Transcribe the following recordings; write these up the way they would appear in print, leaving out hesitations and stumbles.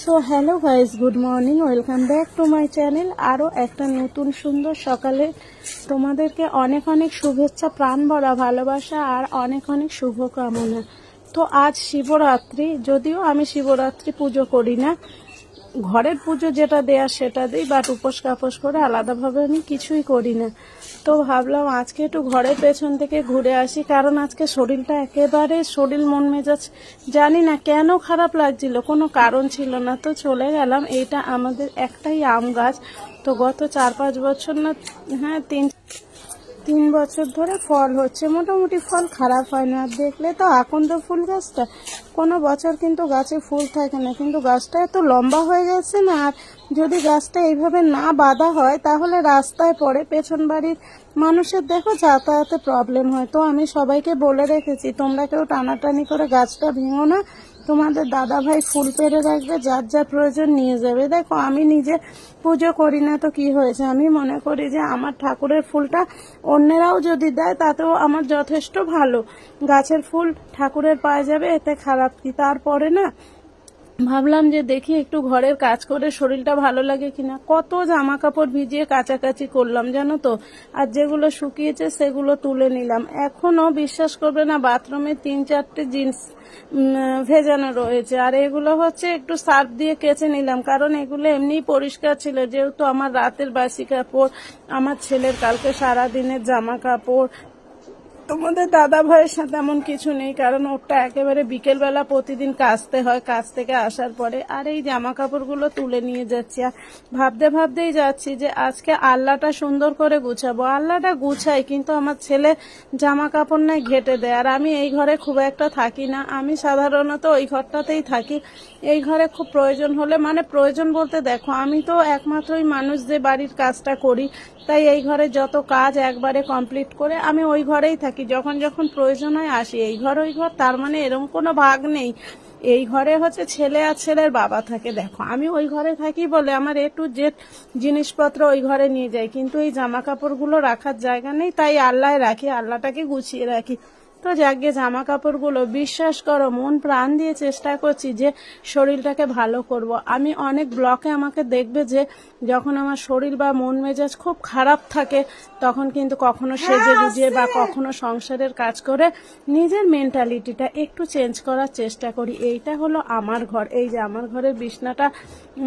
So hello guys, good morning, welcome back to my channel. আরও একটা নতুন সুন্দর সকালে তোমাদেরকে অনেক অনেক শুভেচ্ছা, প্রাণ ভরা ভালোবাসা আর অনেক অনেক শুভকামনা। তো আজ শিবরাত্রি, যদিও আমি শিবরাত্রি পুজো করি না, ঘরের পুজো যেটা দেয়া সেটা দিই, বাট উপোস কাপোস করে আলাদাভাবে আমি কিছুই করি না। তো ভাবলাম আজকে একটু ঘরের পেছন থেকে ঘুরে আসি, কারণ আজকে শরীরটা একেবারে মন মেজাজ জানি না কেন খারাপ লাগছিল, কোনো কারণ ছিল না। তো চলে গেলাম, এইটা আমাদের একটাই আম গাছ। তো গত 4-5 বছর না, হ্যাঁ 3 বছর ধরে ফল হচ্ছে, মোটামুটি ফল খারাপ হয় না। আর দেখলে তো আকন্দ ফুল গাছটা, কোনো বছর কিন্তু গাছে ফুল থাকে না, কিন্তু গাছটা এত লম্বা হয়ে গেছে না। আর যদি গাছটা এইভাবে না বাঁধা হয় তাহলে রাস্তায় পড়ে, পেছন বাড়ির মানুষের দেখো যাতায়াতে প্রবলেম হয়। তো আমি সবাইকে বলে রেখেছি, তোমরা কেউ টানাটানি করে গাছটা ভেঙো না, তোমাদের দাদা ভাই ফুল পেরে রাখবে, যার যা প্রয়োজন নিয়ে যাবে। দেখো আমি নিজে পুজো করি না তো কি হয়েছে, আমি মনে করি যে আমার ঠাকুরের ফুলটা অন্যেরাও যদি দেয় তাতেও আমার যথেষ্ট ভালো। গাছের ফুল ঠাকুরের পায়ে যাবে, এতে খারাপ কি? তারপরে না ভাবলাম যে দেখি একটু ঘরের কাজ করে শরীরটা ভালো লাগে কিনা। কত জামা কাপড় ভিজিয়ে কাচাকাচি করলাম জানো তো, আর যেগুলো শুকিয়েছে সেগুলো তুলে নিলাম। এখনো বিশ্বাস করবে না, বাথরুমে 3-4টে জিন্স ভেজানো রয়েছে, আর এগুলো হচ্ছে একটু সার্ফ দিয়ে কেচে নিলাম, কারণ এগুলো এমনিই পরিষ্কার ছিল, যেহেতু আমার রাতের বাসি কাপড়, আমার ছেলের কালকে সারাদিনের জামা কাপড়। তোমাদের দাদা ভাইয়ের সাথে এমন কিছু নেই, কারণ ওটা একেবারে বিকেলবেলা প্রতিদিন কাচতে হয় কাজ থেকে আসার পরে। আর এই জামা কাপড়গুলো তুলে নিয়ে যাচ্ছি, আর ভাবতেই যাচ্ছি যে আজকে আল্লাটা সুন্দর করে গুছাবো। আল্লাটা গুছাই, কিন্তু আমার ছেলে জামা কাপড় নাই ঘেটে দেয়, আর আমি এই ঘরে খুব একটা থাকি না, আমি সাধারণত ওই ঘরটাতেই থাকি। এই ঘরে খুব প্রয়োজন হলে, মানে প্রয়োজন বলতে দেখো আমি তো একমাত্রই মানুষ যে বাড়ির কাজটা করি, তাই এই ঘরে যত কাজ একবারে কমপ্লিট করে আমি ওই ঘরেই থাকি। যখন যখন প্রয়োজন হয় আসি। এই ঘর ওই ঘর তার মানে এরকম কোনো ভাগ নেই। এই ঘরে হচ্ছে ছেলে আর ছেলের বাবা থাকে। দেখো আমি ওই ঘরে থাকি বলে আমার A to Z জিনিসপত্র ওই ঘরে নিয়ে যাই, কিন্তু এই জামা কাপড়গুলো রাখার জায়গা নেই, তাই আল্লাহ রাখি, আল্লাহটাকে গুছিয়ে রাখি। তো যাকে জামা কাপড়গুলো বিশ্বাস করো মন প্রাণ দিয়ে চেষ্টা করছি যে শরীরটাকে ভালো করব। আমি অনেক ব্লকে আমাকে দেখবে যে যখন আমার শরীর বা মন মেজাজ খুব খারাপ থাকে, তখন কিন্তু কখনো সেজে গুজিয়ে বা কখনো সংসারের কাজ করে নিজের মেন্টালিটিটা একটু চেঞ্জ করার চেষ্টা করি। এইটা হলো আমার ঘর। এই যে আমার ঘরের বিছনাটা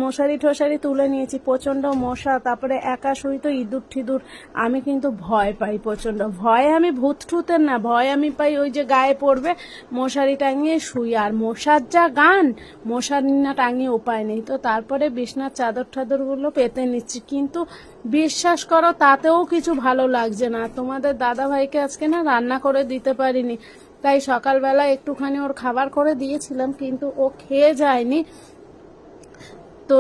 মশারি ঠসারি তুলে নিয়েছি, প্রচন্ড মশা, তারপরে একা শুই তো ইঁদুর ঠিদুর, আমি কিন্তু ভয় পাই প্রচন্ড। ভয় আমি ভূত ঠুতের না, ভয় আমি পাই ওই যে গায়ে পড়বে মশারি টাঙিয়ে শুই, আর মশার যা গান, মশারি না টাঙিয়ে উপায় নেই। তো তারপরে বিছনার চাদর টাদরগুলো পেতে নিচ্ছি, কিন্তু বিশ্বাস করো তাতেও কিছু ভালো লাগছে না। তোমাদের দাদা ভাইকে আজকে না রান্না করে দিতে পারিনি, তাই সকালবেলা একটুখানি ওর খাবার করে দিয়েছিলাম, কিন্তু ও খেয়ে যায়নি। তো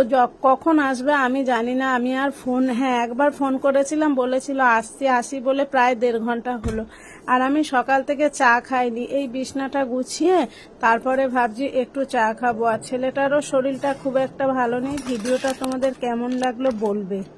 কখন আসবে আমি জানি না। আমি আর একবার ফোন করেছিলাম, বলেছিল আসি বলে প্রায় 1.5 ঘন্টা হলো, আর আমি সকাল থেকে চা খাইনি। এই বিছনাটা গুছিয়ে তারপরে ভাবছি একটু চা খাবো। আর ছেলেটারও শরীরটা খুব একটা ভালো নেই। ভিডিওটা তোমাদের কেমন লাগলো বলবে।